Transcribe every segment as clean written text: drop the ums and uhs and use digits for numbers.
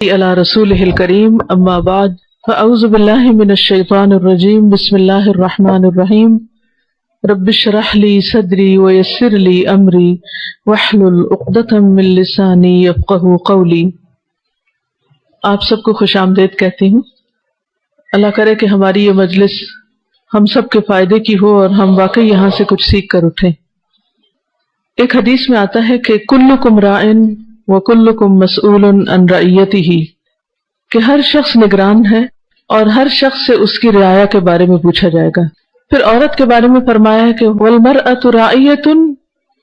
علی رسولہ الکریم اما بعد فاعوذ باللہ من الشیطان الرجیم بسم اللہ الرحمن الرحیم رب اشرح لی صدری ویسر لی امری واحلل عقدۃ من لسانی یفقہوا قولی۔ آپ سب کو خوش آمدید کہتی ہوں۔ اللہ کرے کہ ہماری یہ مجلس ہم سب کے فائدے کی ہو اور ہم واقعی یہاں سے کچھ سیکھ کر اٹھیں۔ ایک حدیث میں آتا ہے کہ کلکم راعٍ وکلکم مسئول عن رعیتہ، کہ ہر شخص نگران ہے اور ہر شخص سے اس کی رعایا کے بارے میں پوچھا جائے گا۔ پھر عورت کے بارے میں فرمایا ہے کہ والمرأۃ راعیۃ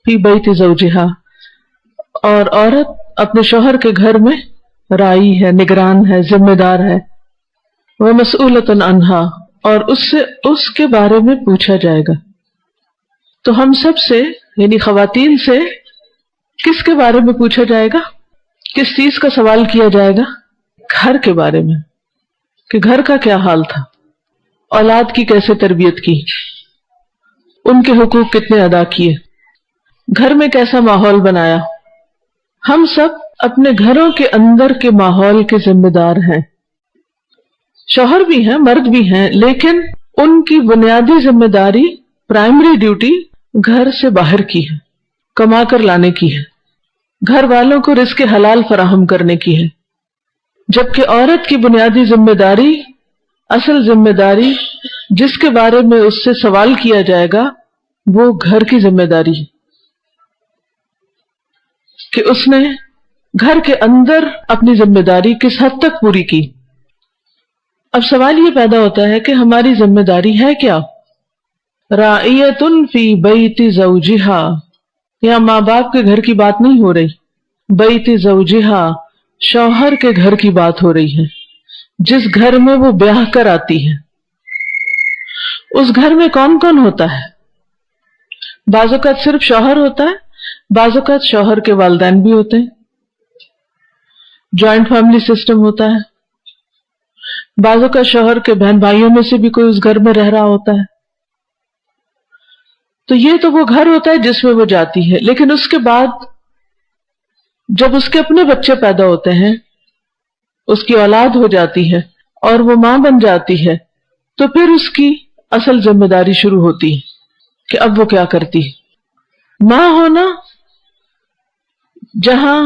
فی بیت زوجہا، اور عورت اپنے شوہر کے گھر میں راعی ہے، نگران ہے، ذمہ دار ہے۔ ومسئولۃ عنہا، اور اس سے اس کے بارے میں پوچھا جائے گا۔ تو ہم سب سے یعنی خواتین سے کس کے بارے میں پوچھا جائے گا؟ کس چیز کا سوال کیا جائے گا؟ گھر کے بارے میں، کہ گھر کا کیا حال تھا، اولاد کی کیسے تربیت کی، ان کے حقوق کتنے ادا کیے، گھر میں کیسا ماحول بنایا۔ ہم سب اپنے گھروں کے اندر کے ماحول کے ذمہ دار ہیں۔ شوہر بھی ہیں، مرد بھی ہیں، لیکن ان کی بنیادی ذمہ داری، پرائمری ڈیوٹی گھر سے باہر کی ہے، کما کر لانے کی ہے، گھر والوں کو رزق حلال فراہم کرنے کی ہے۔ جبکہ عورت کی بنیادی ذمہ داری، اصل ذمہ داری جس کے بارے میں اس سے سوال کیا جائے گا، وہ گھر کی ذمہ داری ہے، کہ اس نے گھر کے اندر اپنی ذمہ داری کس حد تک پوری کی۔ اب سوال یہ پیدا ہوتا ہے کہ ہماری ذمہ داری ہے کیا؟ راعیۃ فی بیت زوجہا، یہاں ماں باپ کے گھر کی بات نہیں ہو رہی، بیت زوجہا شوہر کے گھر کی بات ہو رہی ہے، جس گھر میں وہ بیاہ کر آتی ہے۔ اس گھر میں کون کون ہوتا ہے؟ بعض اوقات صرف شوہر ہوتا ہے، بعض اوقات شوہر کے والدین بھی ہوتے ہیں، جوائنٹ فیملی سسٹم ہوتا ہے، بعض اوقات شوہر کے بہن بھائیوں میں سے بھی کوئی اس گھر میں رہ رہا ہوتا ہے۔ تو یہ تو وہ گھر ہوتا ہے جس میں وہ جاتی ہے، لیکن اس کے بعد جب اس کے اپنے بچے پیدا ہوتے ہیں، اس کی اولاد ہو جاتی ہے اور وہ ماں بن جاتی ہے، تو پھر اس کی اصل ذمہ داری شروع ہوتی ہے کہ اب وہ کیا کرتی ہے۔ ماں ہونا جہاں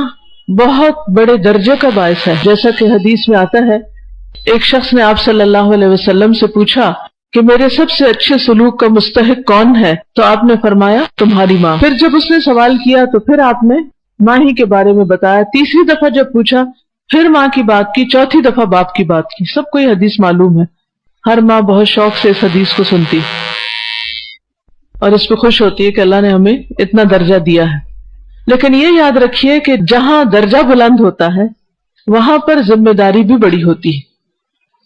بہت بڑے درجے کا باعث ہے، جیسا کہ حدیث میں آتا ہے، ایک شخص نے آپ صلی اللہ علیہ وسلم سے پوچھا کہ میرے سب سے اچھے سلوک کا مستحق کون ہے؟ تو آپ نے فرمایا تمہاری ماں۔ پھر جب اس نے سوال کیا تو پھر آپ نے ماں ہی کے بارے میں بتایا۔ تیسری دفعہ جب پوچھا پھر ماں کی بات کی، چوتھی دفعہ باپ کی بات کی۔ سب کو یہ حدیث معلوم ہے، ہر ماں بہت شوق سے اس حدیث کو سنتی اور اس پہ خوش ہوتی ہے کہ اللہ نے ہمیں اتنا درجہ دیا ہے۔ لیکن یہ یاد رکھیے کہ جہاں درجہ بلند ہوتا ہے وہاں پر ذمہ داری بھی بڑی ہوتی ہے،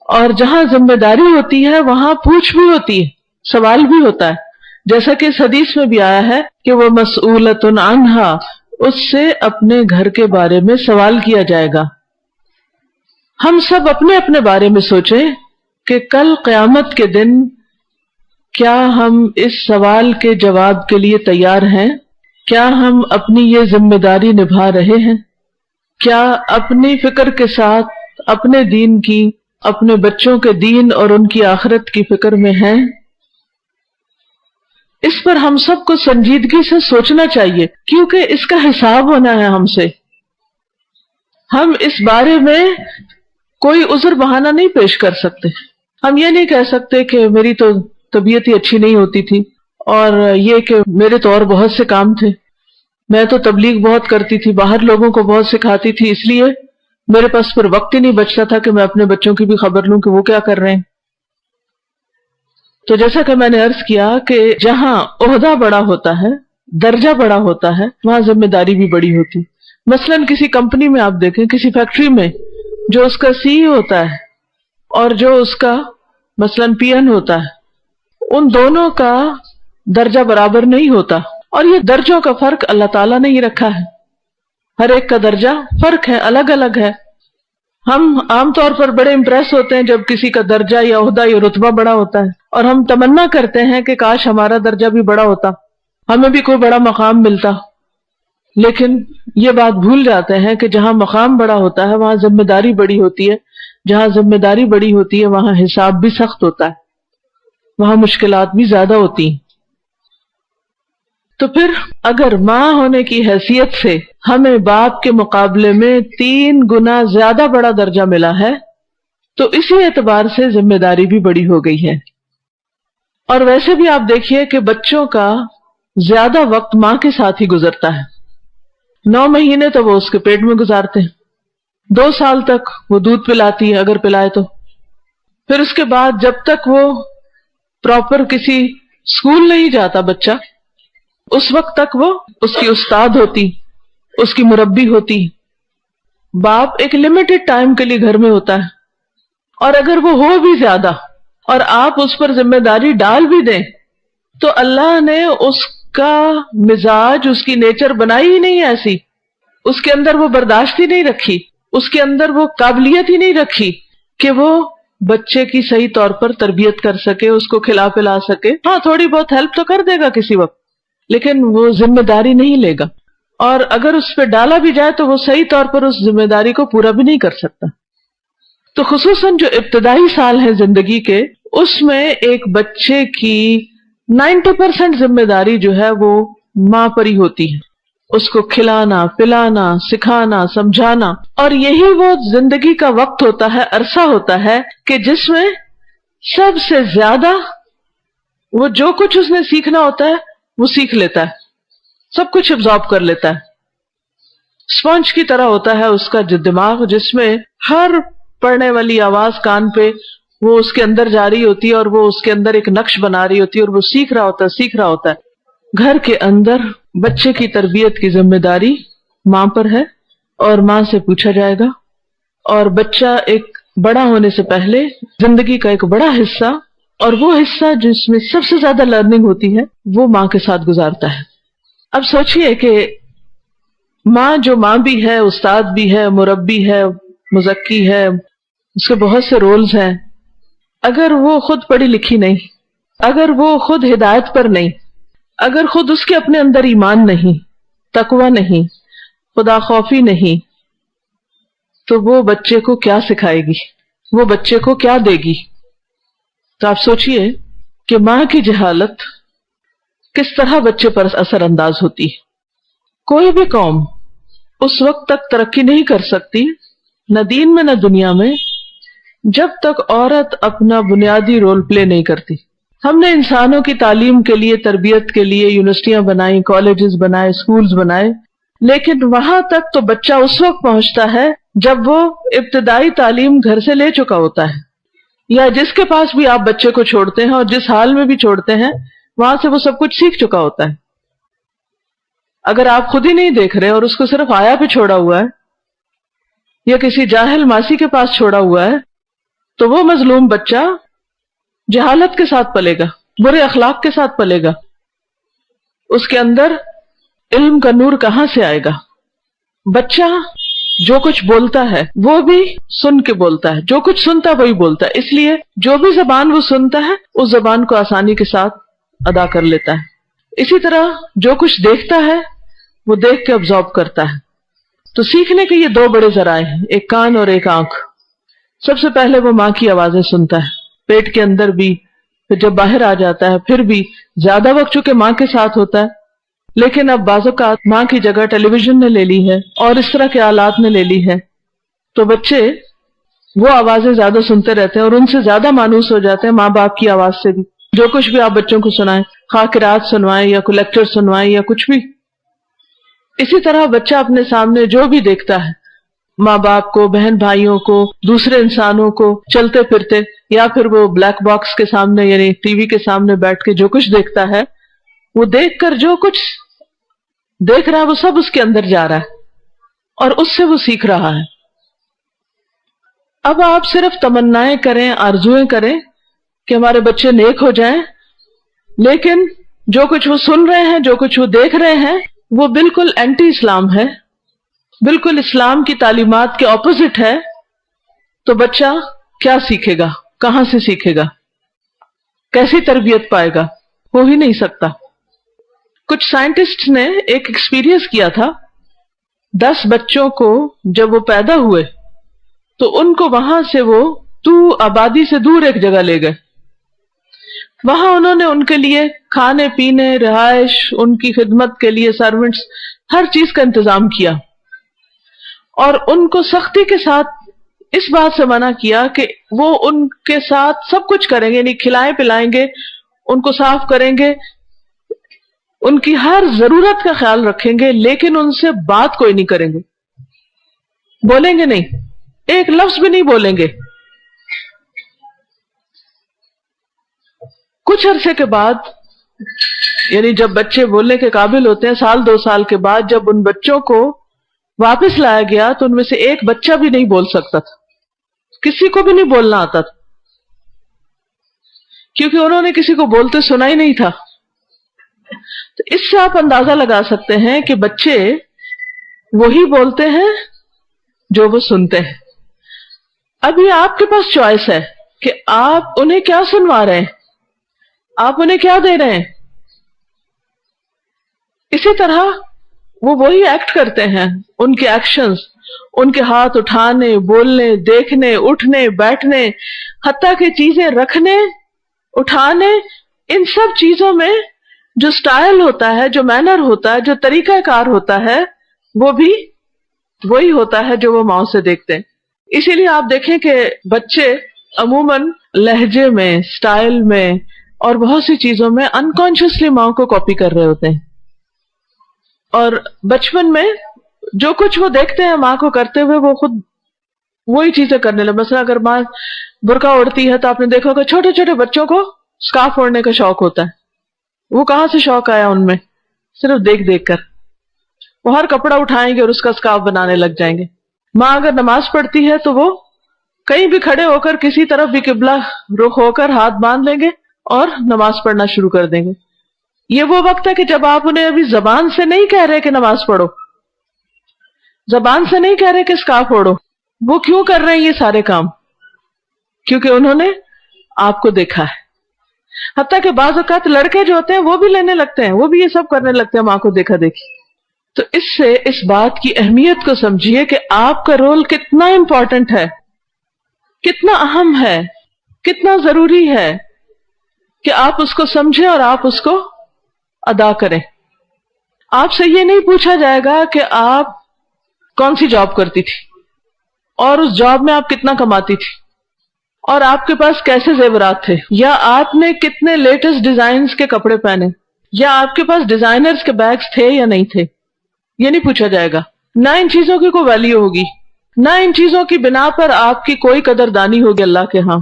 اور جہاں ذمہ داری ہوتی ہے وہاں پوچھ بھی ہوتی ہے، سوال بھی ہوتا ہے۔ جیسا کہ اس حدیث میں بھی آیا ہے کہ وہ مسئولۃ عنہا، اس سے اپنے گھر کے بارے میں سوال کیا جائے گا۔ ہم سب اپنے اپنے بارے میں سوچیں کہ کل قیامت کے دن کیا ہم اس سوال کے جواب کے لیے تیار ہیں؟ کیا ہم اپنی یہ ذمہ داری نبھا رہے ہیں؟ کیا اپنی فکر کے ساتھ اپنے دین کی، اپنے بچوں کے دین اور ان کی آخرت کی فکر میں ہیں؟ اس پر ہم سب کو سنجیدگی سے سوچنا چاہیے، کیونکہ اس کا حساب ہونا ہے ہم سے۔ ہم اس بارے میں کوئی عذر بہانہ نہیں پیش کر سکتے۔ ہم یہ نہیں کہہ سکتے کہ میری تو طبیعت ہی اچھی نہیں ہوتی تھی، اور یہ کہ میرے تو اور بہت سے کام تھے، میں تو تبلیغ بہت کرتی تھی، باہر لوگوں کو بہت سکھاتی تھی، اس لیے میرے پاس پھر وقت ہی نہیں بچتا تھا کہ میں اپنے بچوں کی بھی خبر لوں کہ وہ کیا کر رہے ہیں۔ تو جیسا کہ میں نے عرض کیا کہ جہاں عہدہ بڑا ہوتا ہے، درجہ بڑا ہوتا ہے، وہاں ذمہ داری بھی بڑی ہوتی۔ مثلا کسی کمپنی میں آپ دیکھیں، کسی فیکٹری میں جو اس کا سی ای ہوتا ہے اور جو اس کا مثلا پی این ہوتا ہے، ان دونوں کا درجہ برابر نہیں ہوتا، اور یہ درجوں کا فرق اللہ تعالیٰ نے ہی رکھا ہے۔ ہر ایک کا درجہ فرق ہے، الگ الگ ہے۔ ہم عام طور پر بڑے امپریس ہوتے ہیں جب کسی کا درجہ یا عہدہ یا رتبہ بڑا ہوتا ہے، اور ہم تمنا کرتے ہیں کہ کاش ہمارا درجہ بھی بڑا ہوتا، ہمیں بھی کوئی بڑا مقام ملتا۔ لیکن یہ بات بھول جاتے ہیں کہ جہاں مقام بڑا ہوتا ہے وہاں ذمہ داری بڑی ہوتی ہے، جہاں ذمہ داری بڑی ہوتی ہے وہاں حساب بھی سخت ہوتا ہے، وہاں مشکلات بھی زیادہ ہوتی ہیں۔ تو پھر اگر ماں ہونے کی حیثیت سے ہمیں باپ کے مقابلے میں 3 گنا زیادہ بڑا درجہ ملا ہے تو اسی اعتبار سے ذمہ داری بھی بڑی ہو گئی ہے۔ اور ویسے بھی آپ دیکھیے کہ بچوں کا زیادہ وقت ماں کے ساتھ ہی گزرتا ہے۔ 9 مہینے تو وہ اس کے پیٹ میں گزارتے ہیں، 2 سال تک وہ دودھ پلاتی ہے اگر پلائے تو، پھر اس کے بعد جب تک وہ پراپر کسی اسکول نہیں جاتا بچہ، اس وقت تک وہ اس کی استاد ہوتی، اس کی مربی ہوتی۔ باپ ایک لمیٹڈ ٹائم کے لیے گھر میں ہوتا ہے، اور اگر وہ ہو بھی زیادہ اور آپ اس پر ذمہ داری ڈال بھی دیں تو اللہ نے اس کا مزاج، اس کی نیچر بنائی ہی نہیں ایسی، اس کے اندر وہ برداشت ہی نہیں رکھی، اس کے اندر وہ قابلیت ہی نہیں رکھی کہ وہ بچے کی صحیح طور پر تربیت کر سکے، اس کو کھلا پلا سکے۔ ہاں تھوڑی بہت ہیلپ تو کر دے گا کسی وقت، لیکن وہ ذمہ داری نہیں لے گا، اور اگر اس پہ ڈالا بھی جائے تو وہ صحیح طور پر اس ذمہ داری کو پورا بھی نہیں کر سکتا۔ تو خصوصاً جو ابتدائی سال ہیں زندگی کے، اس میں ایک بچے کی 90% ذمہ داری جو ہے وہ ماں پر ہی ہوتی ہے، اس کو کھلانا، پلانا، سکھانا، سمجھانا، اور یہی وہ زندگی کا وقت ہوتا ہے، عرصہ ہوتا ہے کہ جس میں سب سے زیادہ وہ جو کچھ اس نے سیکھنا ہوتا ہے وہ سیکھ لیتا ہے، سب کچھ ابزارب کر لیتا ہے۔ اسپونج کی طرح ہوتا ہے اس کا جو دماغ، جس میں ہر پڑھنے والی آواز کان پہ وہ اس کے اندر جا رہی ہوتی ہے اور وہ اس کے اندر ایک نقش بنا رہی ہوتی ہے اور وہ سیکھ رہا ہوتا ہے۔ گھر کے اندر بچے کی تربیت کی ذمہ داری ماں پر ہے، اور ماں سے پوچھا جائے گا، اور بچہ ایک بڑا ہونے سے پہلے زندگی کا ایک بڑا حصہ، اور وہ حصہ جس میں سب سے زیادہ لرننگ ہوتی ہے، وہ ماں کے ساتھ گزارتا ہے۔ اب سوچئے کہ ماں جو ماں بھی ہے، استاد بھی ہے، مربی ہے، مزکی ہے، اس کے بہت سے رولز ہیں، اگر وہ خود پڑھی لکھی نہیں، اگر وہ خود ہدایت پر نہیں، اگر خود اس کے اپنے اندر ایمان نہیں، تقوی نہیں، خدا خوفی نہیں، تو وہ بچے کو کیا سکھائے گی، وہ بچے کو کیا دے گی؟ تو آپ سوچئے کہ ماں کی جہالت کس طرح بچے پر اثر انداز ہوتی ہے۔ کوئی بھی قوم اس وقت تک ترقی نہیں کر سکتی، نہ دین میں نہ دنیا میں، جب تک عورت اپنا بنیادی رول پلے نہیں کرتی۔ ہم نے انسانوں کی تعلیم کے لیے، تربیت کے لیے یونیورسٹیاں بنائیں، کالجز بنائے، سکولز بنائے، لیکن وہاں تک تو بچہ اس وقت پہنچتا ہے جب وہ ابتدائی تعلیم گھر سے لے چکا ہوتا ہے، یا جس کے پاس بھی آپ بچے کو چھوڑتے ہیں اور جس حال میں بھی چھوڑتے ہیں وہاں سے وہ سب کچھ سیکھ چکا ہوتا ہے۔ اگر آپ خود ہی نہیں دیکھ رہے اور اس کو صرف آیا پہ چھوڑا ہوا ہے یا کسی جاہل ماسی کے پاس چھوڑا ہوا ہے، تو وہ مظلوم بچہ جہالت کے ساتھ پلے گا، برے اخلاق کے ساتھ پلے گا، اس کے اندر علم کا نور کہاں سے آئے گا؟ بچہ جو کچھ بولتا ہے وہ بھی سن کے بولتا ہے، جو کچھ سنتا ہے وہی بولتا ہے، اس لیے جو بھی زبان وہ سنتا ہے اس زبان کو آسانی کے ساتھ ادا کر لیتا ہے۔ اسی طرح جو کچھ دیکھتا ہے وہ دیکھ کے ابزارب کرتا ہے۔ تو سیکھنے کے یہ 2 بڑے ذرائع ہیں، ایک کان اور ایک آنکھ۔ سب سے پہلے وہ ماں کی آوازیں سنتا ہے، پیٹ کے اندر بھی، پھر جب باہر آ جاتا ہے پھر بھی، زیادہ وقت چونکہ ماں کے ساتھ ہوتا ہے، لیکن اب بعض اوقات ماں کی جگہ ٹیلی ویژن نے لے لی ہے اور اس طرح کے آلات نے لے لی ہے، تو بچے وہ آوازیں زیادہ سنتے رہتے ہیں اور ان سے زیادہ مانوس ہو جاتے ہیں ماں باپ کی آواز سے بھی۔ جو کچھ بھی آپ بچوں کو سنائیں، خواہ قرات سنوائیں یا کوئی لیکچر سنوائیں یا کچھ بھی، اسی طرح بچہ اپنے سامنے جو بھی دیکھتا ہے، ماں باپ کو، بہن بھائیوں کو، دوسرے انسانوں کو، چلتے پھرتے، یا پھر وہ بلیک باکس کے سامنے یعنی ٹی وی کے سامنے بیٹھ کے جو کچھ دیکھتا ہے، وہ دیکھ کر جو کچھ دیکھ رہا ہے وہ سب اس کے اندر جا رہا ہے اور اس سے وہ سیکھ رہا ہے۔ اب آپ صرف تمنائیں کریں، آرزویں کریں کہ ہمارے بچے نیک ہو جائیں، لیکن جو کچھ وہ سن رہے ہیں، جو کچھ وہ دیکھ رہے ہیں، وہ بالکل اینٹی اسلام ہے، بالکل اسلام کی تعلیمات کے اپوزٹ ہے، تو بچہ کیا سیکھے گا؟ کہاں سے سیکھے گا؟ کیسی تربیت پائے گا؟ ہو ہی نہیں سکتا۔ کچھ سائنٹسٹ نے ایک ایکسپیرینس کیا تھا 10 بچوں کو جب وہ پیدا ہوئے تو ان کو وہاں سے وہ آبادی سے دور ایک جگہ لے گئے. وہاں انہوں نے ان کے لیے کھانے پینے، رہائش، ان کی خدمت کے لیے سرونٹس، ہر چیز کا انتظام کیا، اور ان کو سختی کے ساتھ اس بات سے منع کیا کہ وہ ان کے ساتھ سب کچھ کریں گے، یعنی کھلائیں پلائیں گے، ان کو صاف کریں گے، ان کی ہر ضرورت کا خیال رکھیں گے، لیکن ان سے بات کوئی نہیں کریں گے، بولیں گے نہیں، ایک لفظ بھی نہیں بولیں گے. کچھ عرصے کے بعد، یعنی جب بچے بولنے کے قابل ہوتے ہیں، 1-2 سال کے بعد جب ان بچوں کو واپس لایا گیا تو ان میں سے ایک بچہ بھی نہیں بول سکتا تھا، کسی کو بھی نہیں بولنا آتا تھا، کیونکہ انہوں نے کسی کو بولتے سنا ہی نہیں تھا. تو اس سے آپ اندازہ لگا سکتے ہیں کہ بچے وہی بولتے ہیں جو وہ سنتے ہیں. اب یہ آپ کے پاس چوائس ہے کہ آپ انہیں کیا سنوا رہے ہیں، آپ انہیں کیا دے رہے ہیں. اسی طرح وہ وہی ایکٹ کرتے ہیں، ان کے ایکشنز، ان کے ہاتھ اٹھانے، بولنے، دیکھنے، اٹھنے، بیٹھنے، حتیٰ کہ چیزیں رکھنے، اٹھانے، ان سب چیزوں میں جو سٹائل ہوتا ہے، جو مینر ہوتا ہے، جو طریقہ کار ہوتا ہے، وہ بھی وہی ہوتا ہے جو وہ ماؤں سے دیکھتے ہیں. اسی لیے آپ دیکھیں کہ بچے عموماً لہجے میں، سٹائل میں اور بہت سی چیزوں میں انکانشیسلی ماں کو کاپی کر رہے ہوتے ہیں، اور بچپن میں جو کچھ وہ دیکھتے ہیں ماں کو کرتے ہوئے وہ خود وہی چیزیں کرنے لگے. مثلا اگر ماں برقع اوڑھتی ہے تو آپ نے دیکھا کہ چھوٹے چھوٹے بچوں کو سکارف اوڑھنے کا شوق ہوتا ہے. وہ کہاں سے شوق آیا ان میں؟ صرف دیکھ دیکھ کر. وہ ہر کپڑا اٹھائیں گے اور اس کا سکارف بنانے لگ جائیں گے. ماں اگر نماز پڑھتی ہے تو وہ کہیں بھی کھڑے ہو کر کسی طرف بھی قبلہ رخ ہو کر ہاتھ باندھ لیں گے اور نماز پڑھنا شروع کر دیں گے. یہ وہ وقت ہے کہ جب آپ انہیں ابھی زبان سے نہیں کہہ رہے کہ نماز پڑھو، زبان سے نہیں کہہ رہے کہ سکارف اوڑھو. وہ کیوں کر رہے ہیں یہ سارے کام؟ کیونکہ انہوں نے آپ کو دیکھا ہے. حتیٰ کہ بعض اوقات لڑکے جو ہوتے ہیں وہ بھی لینے لگتے ہیں، وہ بھی یہ سب کرنے لگتے ہیں ماں کو دیکھا دیکھی. تو اس سے اس بات کی اہمیت کو سمجھیے کہ آپ کا رول کتنا امپورٹنٹ ہے، کتنا اہم ہے، کتنا ضروری ہے کہ آپ اس کو سمجھیں اور آپ اس کو ادا کریں. آپ سے یہ نہیں پوچھا جائے گا کہ آپ کون سی جاب کرتی تھی اور اس جاب میں آپ کتنا کماتی تھی اور آپ کے پاس کیسے زیورات تھے، یا آپ نے کتنے لیٹسٹ ڈیزائنز کے کپڑے پہنے، یا آپ کے پاس ڈیزائنرز کے بیگز تھے یا نہیں تھے. یہ نہیں پوچھا جائے گا. نہ ان چیزوں کی کوئی ویلیو ہوگی، نہ ان چیزوں کی بنا پر آپ کی کوئی قدردانی ہوگی اللہ کے ہاں.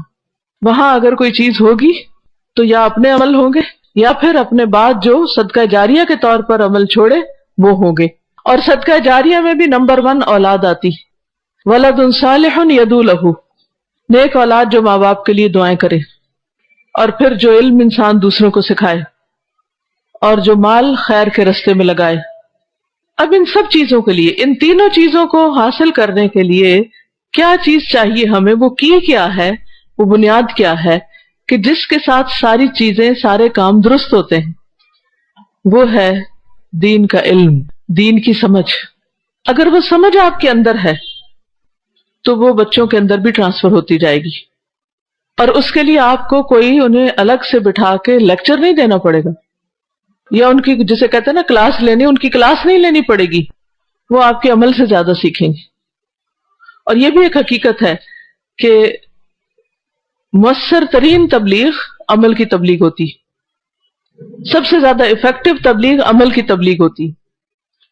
وہاں اگر کوئی چیز ہوگی تو یا اپنے عمل ہوں گے یا پھر اپنے بعد جو صدقہ جاریہ کے طور پر عمل چھوڑے وہ ہوں گے. اور صدقہ جاریہ میں بھی نمبر 1 اولاد آتی. ولد صالح یدعو لہ، نیک اولاد جو ماں باپ کے لیے دعائیں کرے، اور پھر جو علم انسان دوسروں کو سکھائے، اور جو مال خیر کے رستے میں لگائے. اب ان سب چیزوں کے لیے، ان تینوں چیزوں کو حاصل کرنے کے لیے کیا چیز چاہیے ہمیں؟ وہ کی کیا ہے، وہ بنیاد کیا ہے کہ جس کے ساتھ ساری چیزیں، سارے کام درست ہوتے ہیں؟ وہ ہے دین کا علم، دین کی سمجھ. اگر وہ سمجھ آپ کے اندر ہے تو وہ بچوں کے اندر بھی ٹرانسفر ہوتی جائے گی، اور اس کے لیے آپ کو کوئی انہیں الگ سے بٹھا کے لیکچر نہیں دینا پڑے گا، یا ان کی جسے کہتے ہیں نا کلاس لینی، ان کی کلاس نہیں لینی پڑے گی. وہ آپ کے عمل سے زیادہ سیکھیں گے. اور یہ بھی ایک حقیقت ہے کہ مؤثر ترین تبلیغ عمل کی تبلیغ ہوتی. سب سے زیادہ افیکٹو تبلیغ عمل کی تبلیغ ہوتی.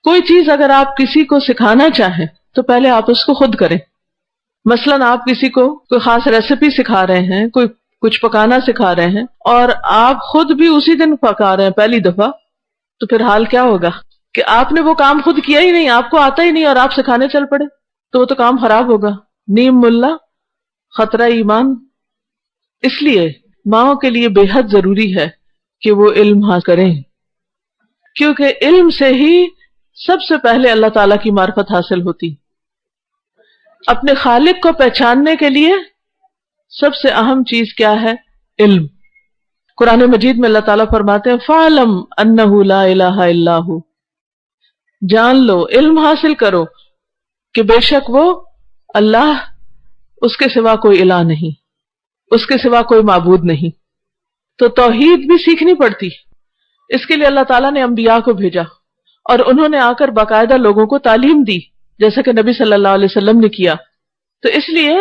کوئی چیز اگر آپ کسی کو سکھانا چاہیں تو پہلے آپ اس کو خود کریں. مثلا آپ کسی کو کوئی خاص ریسیپی سکھا رہے ہیں، کوئی کچھ پکانا سکھا رہے ہیں، اور آپ خود بھی اسی دن پکا رہے ہیں پہلی دفعہ، تو پھر حال کیا ہوگا کہ آپ نے وہ کام خود کیا ہی نہیں، آپ کو آتا ہی نہیں، اور آپ سکھانے چل پڑے، تو وہ تو کام خراب ہوگا. نیم ملا خطرہ ایمان. اس لیے ماؤں کے لیے بے حد ضروری ہے کہ وہ علم حاصل کریں، کیونکہ علم سے ہی سب سے پہلے اللہ تعالیٰ کی معرفت حاصل ہوتی. اپنے خالق کو پہچاننے کے لیے سب سے اہم چیز کیا ہے؟ علم. قرآن مجید میں اللہ تعالیٰ فرماتے ہیں فَاعْلَمْ أَنَّهُ لَا إِلَهَ إِلَّا هُوَ، جان لو، علم حاصل کرو کہ بے شک وہ اللہ، اس کے سوا کوئی الہ نہیں، اس کے سوا کوئی معبود نہیں۔ تو توحید بھی سیکھنی پڑتی، اس کے لیے اللہ تعالیٰ نے انبیاء کو بھیجا، اور انہوں نے آ کر باقاعدہ لوگوں کو تعلیم دی، جیسا کہ نبی صلی اللہ علیہ وسلم نے کیا۔ تو اس لیے